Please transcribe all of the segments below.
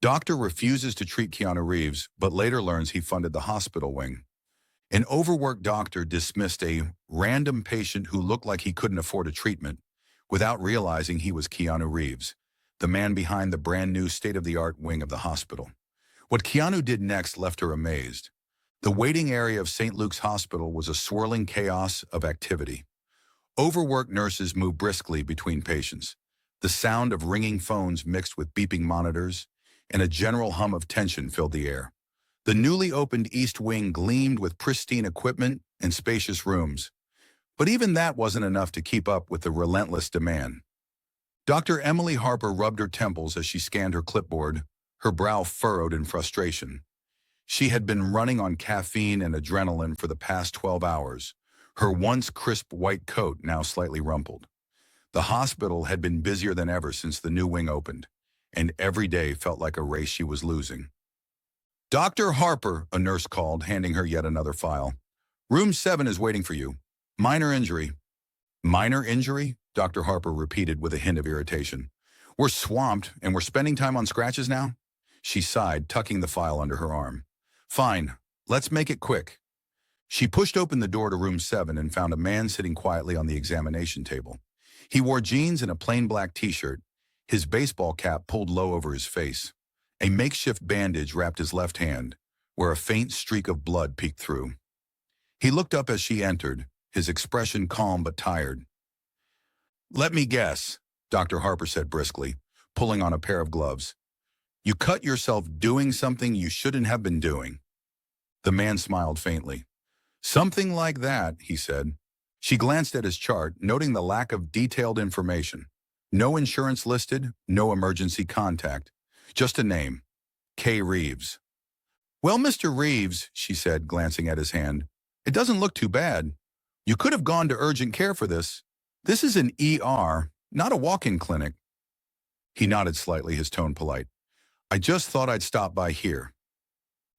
Doctor refuses to treat Keanu Reeves, but later learns he funded the hospital wing. An overworked doctor dismissed a random patient who looked like he couldn't afford a treatment without realizing he was Keanu Reeves, the man behind the brand new state-of-the-art wing of the hospital. What Keanu did next left her amazed. The waiting area of St. Luke's Hospital was a swirling chaos of activity. Overworked nurses moved briskly between patients. The sound of ringing phones mixed with beeping monitors, and a general hum of tension filled the air. The newly opened East Wing gleamed with pristine equipment and spacious rooms. But even that wasn't enough to keep up with the relentless demand. Dr. Emily Harper rubbed her temples as she scanned her clipboard, her brow furrowed in frustration. She had been running on caffeine and adrenaline for the past 12 hours, her once crisp white coat now slightly rumpled. The hospital had been busier than ever since the new wing opened, and every day felt like a race she was losing. "Dr. Harper," a nurse called, handing her yet another file. "Room 7 is waiting for you. Minor injury." "Minor injury?" Dr. Harper repeated with a hint of irritation. "We're swamped, and we're spending time on scratches now?" She sighed, tucking the file under her arm. "Fine, let's make it quick." She pushed open the door to room 7 and found a man sitting quietly on the examination table. He wore jeans and a plain black t-shirt, his baseball cap pulled low over his face. A makeshift bandage wrapped his left hand, where a faint streak of blood peeked through. He looked up as she entered, his expression calm but tired. "Let me guess," Dr. Harper said briskly, pulling on a pair of gloves. "You cut yourself doing something you shouldn't have been doing." The man smiled faintly. "Something like that," he said. She glanced at his chart, noting the lack of detailed information. No insurance listed, no emergency contact. Just a name, K. Reeves. "Well, Mr. Reeves," she said, glancing at his hand, "it doesn't look too bad. You could have gone to urgent care for this. This is an ER, not a walk-in clinic." He nodded slightly, his tone polite. "I just thought I'd stop by here."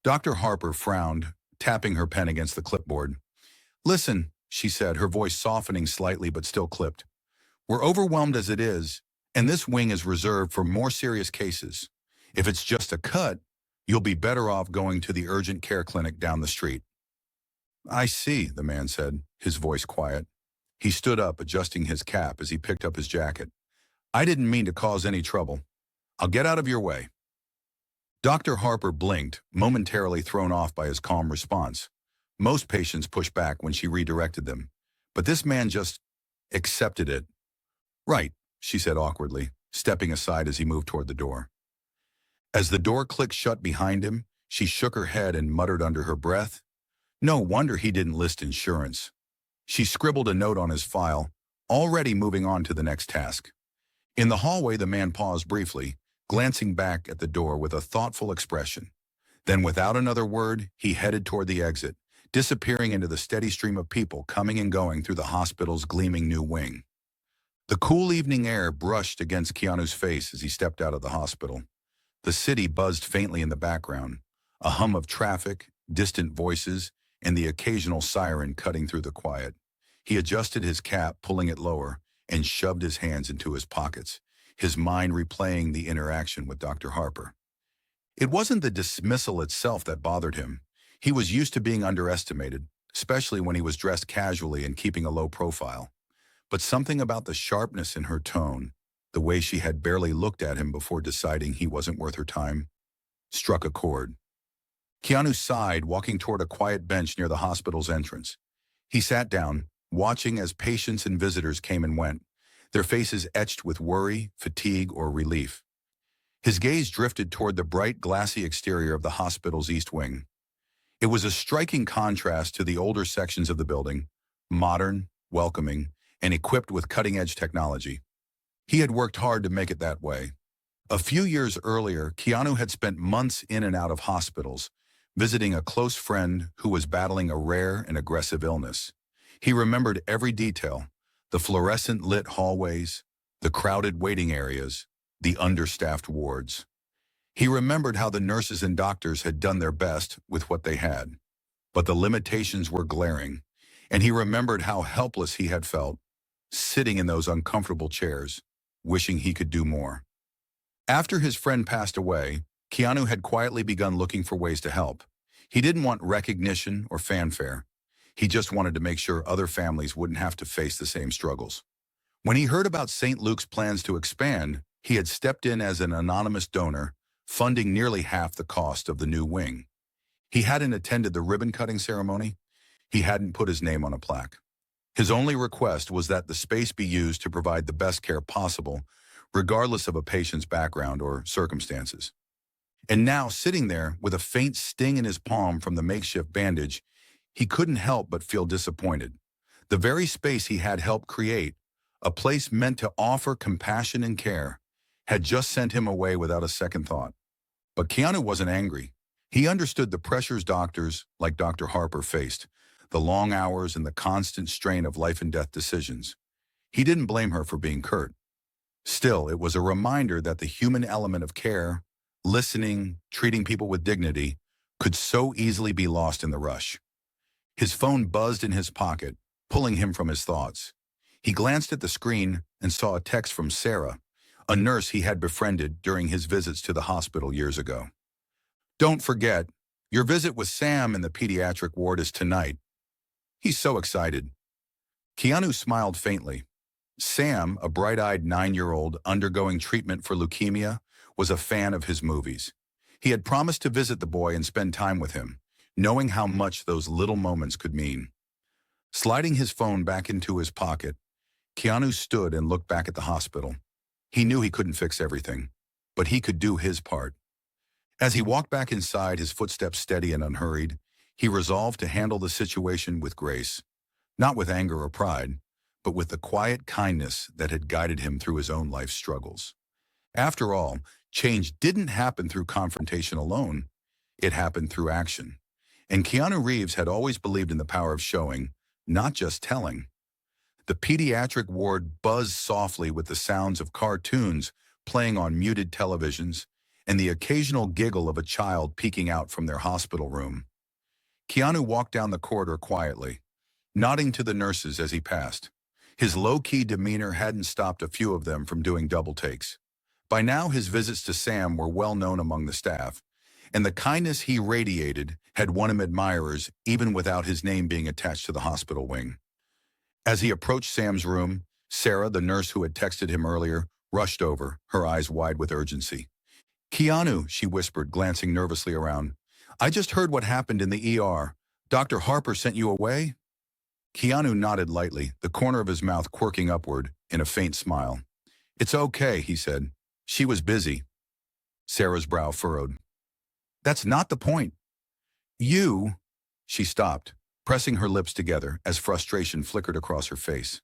Dr. Harper frowned, tapping her pen against the clipboard. "Listen," she said, her voice softening slightly but still clipped. "We're overwhelmed as it is, and this wing is reserved for more serious cases. If it's just a cut, you'll be better off going to the urgent care clinic down the street." "I see," the man said, his voice quiet. He stood up, adjusting his cap as he picked up his jacket. "I didn't mean to cause any trouble. I'll get out of your way." Dr. Harper blinked, momentarily thrown off by his calm response. Most patients pushed back when she redirected them, but this man just accepted it. "Right," she said awkwardly, stepping aside as he moved toward the door. As the door clicked shut behind him, she shook her head and muttered under her breath, "No wonder he didn't list insurance." She scribbled a note on his file, already moving on to the next task. In the hallway, the man paused briefly, glancing back at the door with a thoughtful expression. Then, without another word, he headed toward the exit, disappearing into the steady stream of people coming and going through the hospital's gleaming new wing. The cool evening air brushed against Keanu's face as he stepped out of the hospital. The city buzzed faintly in the background, a hum of traffic, distant voices, and the occasional siren cutting through the quiet. He adjusted his cap, pulling it lower, and shoved his hands into his pockets, his mind replaying the interaction with Dr. Harper. It wasn't the dismissal itself that bothered him. He was used to being underestimated, especially when he was dressed casually and keeping a low profile. But something about the sharpness in her tone, the way she had barely looked at him before deciding he wasn't worth her time, struck a chord. Keanu sighed, walking toward a quiet bench near the hospital's entrance. He sat down, watching as patients and visitors came and went, their faces etched with worry, fatigue, or relief. His gaze drifted toward the bright, glassy exterior of the hospital's East Wing. It was a striking contrast to the older sections of the building, modern, welcoming, and equipped with cutting-edge technology. He had worked hard to make it that way. A few years earlier, Keanu had spent months in and out of hospitals, visiting a close friend who was battling a rare and aggressive illness. He remembered every detail, the fluorescent-lit hallways, the crowded waiting areas, the understaffed wards. He remembered how the nurses and doctors had done their best with what they had, but the limitations were glaring, and he remembered how helpless he had felt, sitting in those uncomfortable chairs, wishing he could do more. After his friend passed away, Keanu had quietly begun looking for ways to help. He didn't want recognition or fanfare. He just wanted to make sure other families wouldn't have to face the same struggles. When he heard about St. Luke's plans to expand, he had stepped in as an anonymous donor, funding nearly half the cost of the new wing. He hadn't attended the ribbon-cutting ceremony. He hadn't put his name on a plaque. His only request was that the space be used to provide the best care possible, regardless of a patient's background or circumstances. And now, sitting there with a faint sting in his palm from the makeshift bandage, he couldn't help but feel disappointed. The very space he had helped create, a place meant to offer compassion and care, had just sent him away without a second thought. But Keanu wasn't angry. He understood the pressures doctors, like Dr. Harper, faced, the long hours and the constant strain of life and death decisions. He didn't blame her for being curt. Still, it was a reminder that the human element of care, listening, treating people with dignity, could so easily be lost in the rush. His phone buzzed in his pocket, pulling him from his thoughts. He glanced at the screen and saw a text from Sarah, a nurse he had befriended during his visits to the hospital years ago. "Don't forget, your visit with Sam in the pediatric ward is tonight." He's so excited. Keanu smiled faintly. Sam, a bright-eyed 9-year-old undergoing treatment for leukemia, was a fan of his movies. He had promised to visit the boy and spend time with him, knowing how much those little moments could mean. Sliding his phone back into his pocket, Keanu stood and looked back at the hospital. He knew he couldn't fix everything, but he could do his part. As he walked back inside, his footsteps steady and unhurried, he resolved to handle the situation with grace, not with anger or pride, but with the quiet kindness that had guided him through his own life struggles. After all, change didn't happen through confrontation alone. It happened through action. And Keanu Reeves had always believed in the power of showing, not just telling. The pediatric ward buzzed softly with the sounds of cartoons playing on muted televisions and the occasional giggle of a child peeking out from their hospital room. Keanu walked down the corridor quietly, nodding to the nurses as he passed. His low-key demeanor hadn't stopped a few of them from doing double takes. By now, his visits to Sam were well known among the staff, and the kindness he radiated had won him admirers even without his name being attached to the hospital wing. As he approached Sam's room, Sarah, the nurse who had texted him earlier, rushed over, her eyes wide with urgency. "Keanu," she whispered, glancing nervously around. "I just heard what happened in the ER. Dr. Harper sent you away?" Keanu nodded lightly, the corner of his mouth quirking upward in a faint smile. "It's okay," he said. "She was busy." Sarah's brow furrowed. "That's not the point. You—" She stopped, pressing her lips together as frustration flickered across her face.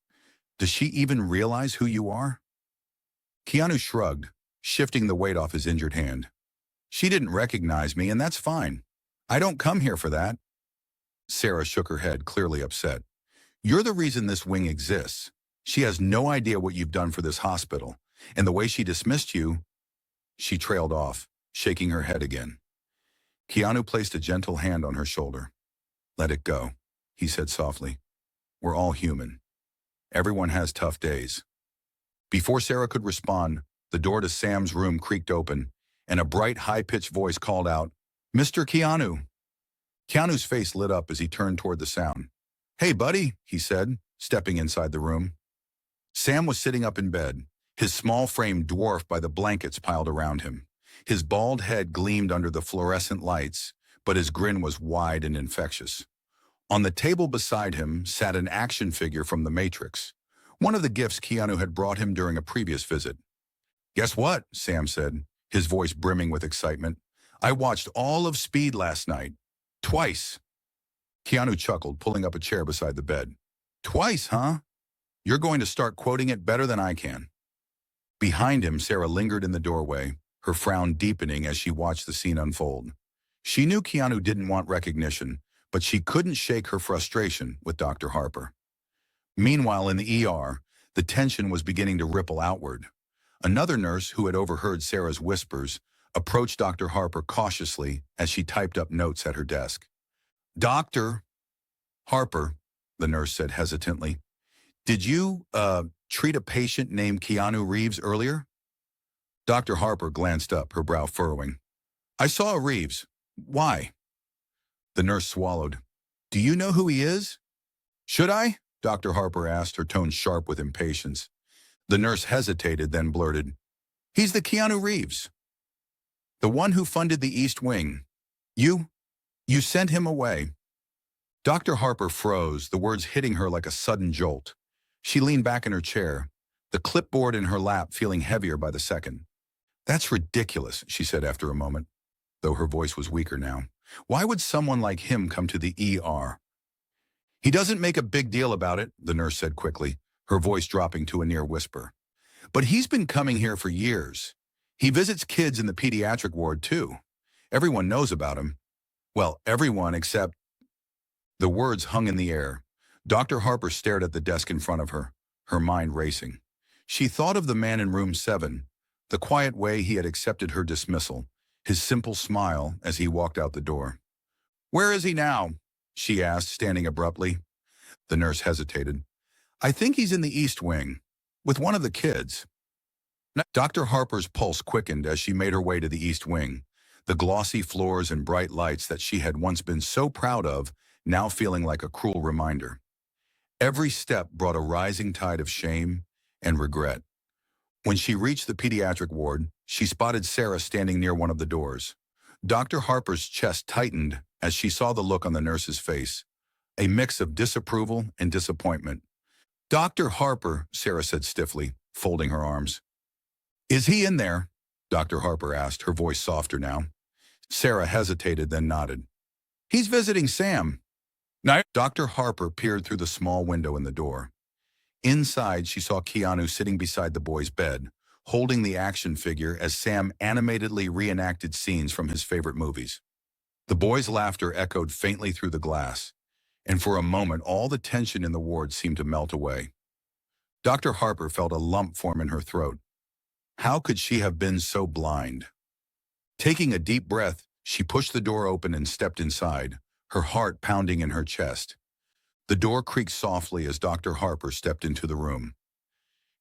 "Does she even realize who you are?" Keanu shrugged, shifting the weight off his injured hand. "She didn't recognize me, and that's fine. I don't come here for that." Sarah shook her head, clearly upset. "You're the reason this wing exists. She has no idea what you've done for this hospital, and the way she dismissed you—" She trailed off, shaking her head again. Keanu placed a gentle hand on her shoulder. "Let it go," he said softly. "We're all human. Everyone has tough days." Before Sarah could respond, the door to Sam's room creaked open, and a bright, high-pitched voice called out, "Mr. Keanu." Keanu's face lit up as he turned toward the sound. "Hey, buddy," he said, stepping inside the room. Sam was sitting up in bed, his small frame dwarfed by the blankets piled around him. His bald head gleamed under the fluorescent lights, but his grin was wide and infectious. On the table beside him sat an action figure from The Matrix, one of the gifts Keanu had brought him during a previous visit. "Guess what?" Sam said, his voice brimming with excitement. "I watched all of Speed last night. Twice." Keanu chuckled, pulling up a chair beside the bed. "Twice, huh? You're going to start quoting it better than I can." Behind him, Sarah lingered in the doorway, her frown deepening as she watched the scene unfold. She knew Keanu didn't want recognition, but she couldn't shake her frustration with Dr. Harper. Meanwhile, in the ER, the tension was beginning to ripple outward. Another nurse, who had overheard Sarah's whispers, approached Dr. Harper cautiously as she typed up notes at her desk. "Dr. Harper," the nurse said hesitantly, "did you, treat a patient named Keanu Reeves earlier?" Dr. Harper glanced up, her brow furrowing. I saw Reeves. Why? The nurse swallowed. Do you know who he is? Should I? Dr. Harper asked, her tone sharp with impatience. The nurse hesitated, then blurted, He's the Keanu Reeves, the one who funded the East Wing. You sent him away. Dr. Harper froze, the words hitting her like a sudden jolt. She leaned back in her chair, the clipboard in her lap feeling heavier by the second. That's ridiculous, she said after a moment, though her voice was weaker now. Why would someone like him come to the ER? He doesn't make a big deal about it, the nurse said quickly, her voice dropping to a near whisper. But he's been coming here for years. He visits kids in the pediatric ward, too. Everyone knows about him. Well, everyone except... The words hung in the air. Dr. Harper stared at the desk in front of her, her mind racing. She thought of the man in room 7, the quiet way he had accepted her dismissal, his simple smile as he walked out the door. Where is he now? She asked, standing abruptly. The nurse hesitated. I think he's in the East Wing, with one of the kids. Dr. Harper's pulse quickened as she made her way to the East Wing, the glossy floors and bright lights that she had once been so proud of, now feeling like a cruel reminder. Every step brought a rising tide of shame and regret. When she reached the pediatric ward, she spotted Sarah standing near one of the doors. Dr. Harper's chest tightened as she saw the look on the nurse's face, a mix of disapproval and disappointment. Dr. Harper, Sarah said stiffly, folding her arms. Is he in there? Dr. Harper asked, her voice softer now. Sarah hesitated, then nodded. He's visiting Sam. Now, Dr. Harper peered through the small window in the door. Inside, she saw Keanu sitting beside the boy's bed, holding the action figure as Sam animatedly reenacted scenes from his favorite movies. The boy's laughter echoed faintly through the glass, and for a moment all the tension in the ward seemed to melt away. Dr. Harper felt a lump form in her throat. How could she have been so blind? Taking a deep breath, she pushed the door open and stepped inside, her heart pounding in her chest. The door creaked softly as Dr. Harper stepped into the room.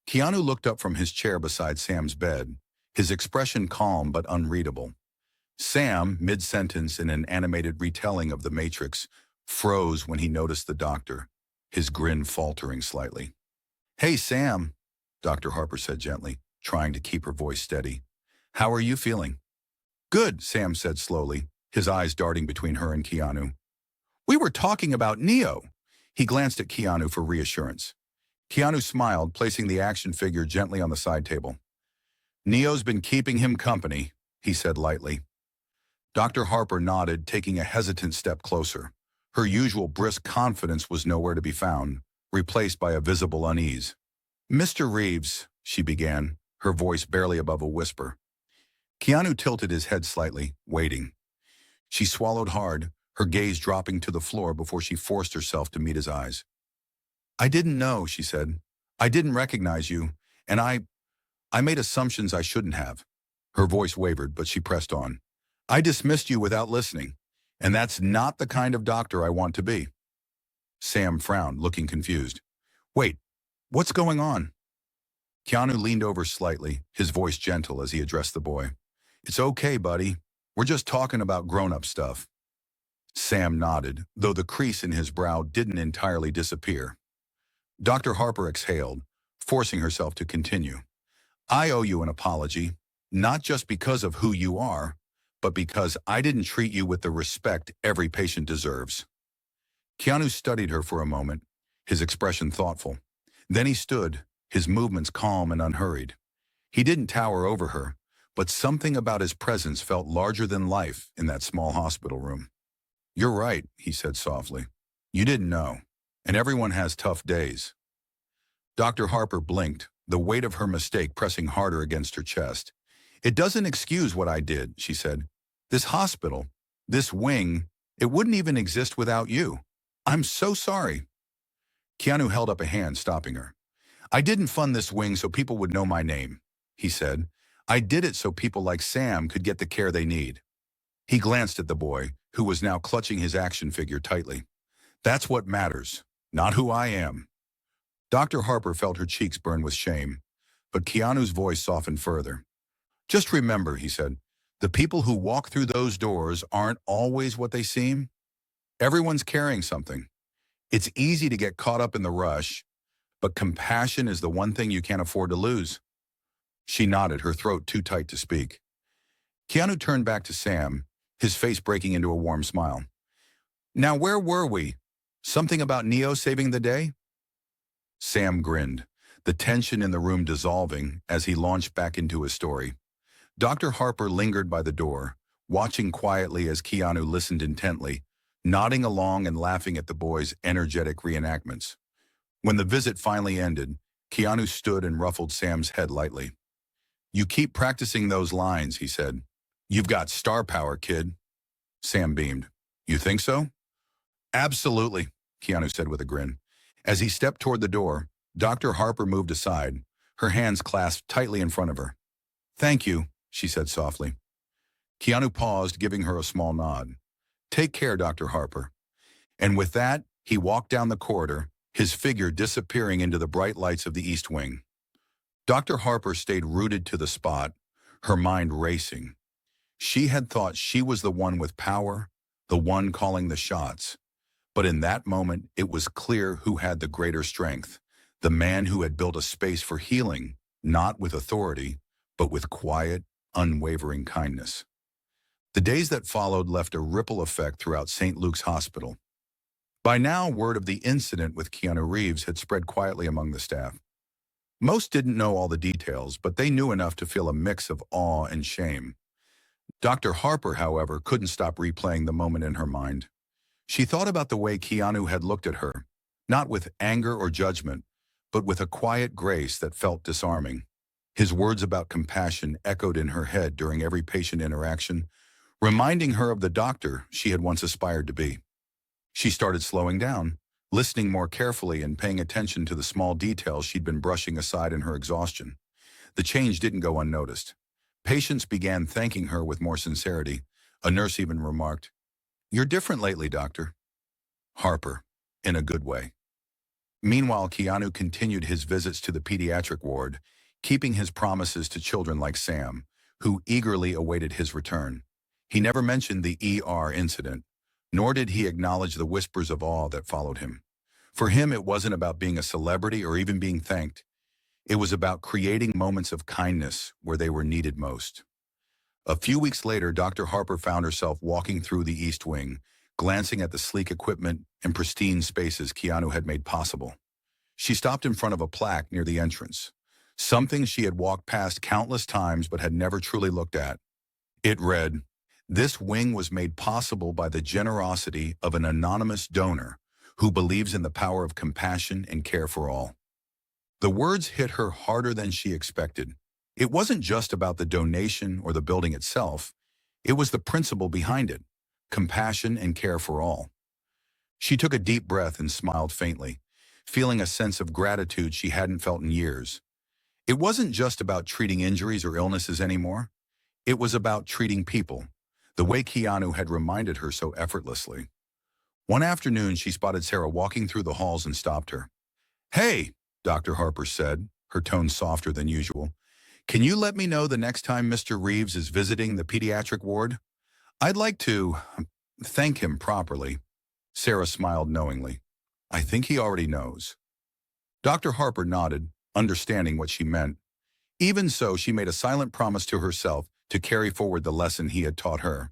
Keanu looked up from his chair beside Sam's bed, his expression calm but unreadable. Sam, mid-sentence in an animated retelling of The Matrix, froze when he noticed the doctor, his grin faltering slightly. Hey, Sam, Dr. Harper said gently, trying to keep her voice steady. How are you feeling? Good, Sam said slowly, his eyes darting between her and Keanu. We were talking about Neo. He glanced at Keanu for reassurance. Keanu smiled, placing the action figure gently on the side table. Neo's been keeping him company, he said lightly. Dr. Harper nodded, taking a hesitant step closer. Her usual brisk confidence was nowhere to be found, replaced by a visible unease. Mr. Reeves, she began, her voice barely above a whisper. Keanu tilted his head slightly, waiting. She swallowed hard, her gaze dropping to the floor before she forced herself to meet his eyes. I didn't know, she said. I didn't recognize you, and I made assumptions I shouldn't have. Her voice wavered, but she pressed on. I dismissed you without listening, and that's not the kind of doctor I want to be. Sam frowned, looking confused. Wait, what's going on? Keanu leaned over slightly, his voice gentle as he addressed the boy. It's okay, buddy. We're just talking about grown-up stuff. Sam nodded, though the crease in his brow didn't entirely disappear. Dr. Harper exhaled, forcing herself to continue. I owe you an apology, not just because of who you are, but because I didn't treat you with the respect every patient deserves. Keanu studied her for a moment, his expression thoughtful. Then he stood, his movements calm and unhurried. He didn't tower over her, but something about his presence felt larger than life in that small hospital room. You're right, he said softly. You didn't know, and everyone has tough days. Dr. Harper blinked, the weight of her mistake pressing harder against her chest. It doesn't excuse what I did, she said. This hospital, this wing, it wouldn't even exist without you. I'm so sorry. Keanu held up a hand, stopping her. I didn't fund this wing so people would know my name, he said. I did it so people like Sam could get the care they need. He glanced at the boy, who was now clutching his action figure tightly. That's what matters, not who I am. Dr. Harper felt her cheeks burn with shame, but Keanu's voice softened further. Just remember, he said, The people who walk through those doors aren't always what they seem. Everyone's carrying something. It's easy to get caught up in the rush, but compassion is the one thing you can't afford to lose. She nodded, her throat too tight to speak. Keanu turned back to Sam, his face breaking into a warm smile. Now, where were we? Something about Neo saving the day? Sam grinned, the tension in the room dissolving as he launched back into his story. Dr. Harper lingered by the door, watching quietly as Keanu listened intently, nodding along and laughing at the boys' energetic reenactments. When the visit finally ended, Keanu stood and ruffled Sam's head lightly. You keep practicing those lines, he said. You've got star power, kid. Sam beamed. You think so? Absolutely, Keanu said with a grin. As he stepped toward the door, Dr. Harper moved aside, her hands clasped tightly in front of her. Thank you, she said softly. Keanu paused, giving her a small nod. Take care, Dr. Harper. And with that, he walked down the corridor, his figure disappearing into the bright lights of the East Wing. Dr. Harper stayed rooted to the spot, her mind racing. She had thought she was the one with power, the one calling the shots. But in that moment, it was clear who had the greater strength, the man who had built a space for healing, not with authority, but with quiet, unwavering kindness. The days that followed left a ripple effect throughout St. Luke's Hospital. By now, word of the incident with Keanu Reeves had spread quietly among the staff. Most didn't know all the details, but they knew enough to feel a mix of awe and shame. Dr. Harper, however, couldn't stop replaying the moment in her mind. She thought about the way Keanu had looked at her, not with anger or judgment, but with a quiet grace that felt disarming. His words about compassion echoed in her head during every patient interaction, reminding her of the doctor she had once aspired to be. She started slowing down, listening more carefully and paying attention to the small details she'd been brushing aside in her exhaustion. The change didn't go unnoticed. Patients began thanking her with more sincerity. A nurse even remarked, "You're different lately, doctor." Harper, in a good way. Meanwhile, Keanu continued his visits to the pediatric ward, keeping his promises to children like Sam, who eagerly awaited his return. He never mentioned the ER incident, nor did he acknowledge the whispers of awe that followed him. For him, it wasn't about being a celebrity or even being thanked. It was about creating moments of kindness where they were needed most. A few weeks later, Dr. Harper found herself walking through the East Wing, glancing at the sleek equipment and pristine spaces Keanu had made possible. She stopped in front of a plaque near the entrance, something she had walked past countless times but had never truly looked at. It read, "This wing was made possible by the generosity of an anonymous donor who believes in the power of compassion and care for all." The words hit her harder than she expected. It wasn't just about the donation or the building itself. It was the principle behind it, compassion and care for all. She took a deep breath and smiled faintly, feeling a sense of gratitude she hadn't felt in years. It wasn't just about treating injuries or illnesses anymore. It was about treating people, the way Keanu had reminded her so effortlessly. One afternoon, she spotted Sarah walking through the halls and stopped her. "Hey," Dr. Harper said, her tone softer than usual. "Can you let me know the next time Mr. Reeves is visiting the pediatric ward? I'd like to thank him properly." Sarah smiled knowingly. "I think he already knows." Dr. Harper nodded, understanding what she meant. Even so, she made a silent promise to herself to carry forward the lesson he had taught her.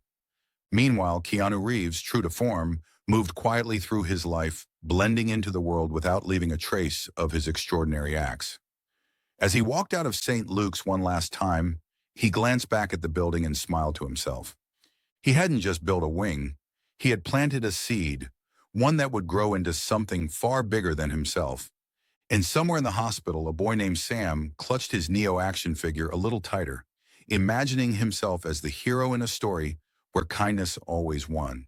Meanwhile, Keanu Reeves, true to form, moved quietly through his life, blending into the world without leaving a trace of his extraordinary acts. As he walked out of St. Luke's one last time, he glanced back at the building and smiled to himself. He hadn't just built a wing, he had planted a seed, one that would grow into something far bigger than himself. And somewhere in the hospital, a boy named Sam clutched his Neo action figure a little tighter, imagining himself as the hero in a story where kindness always won.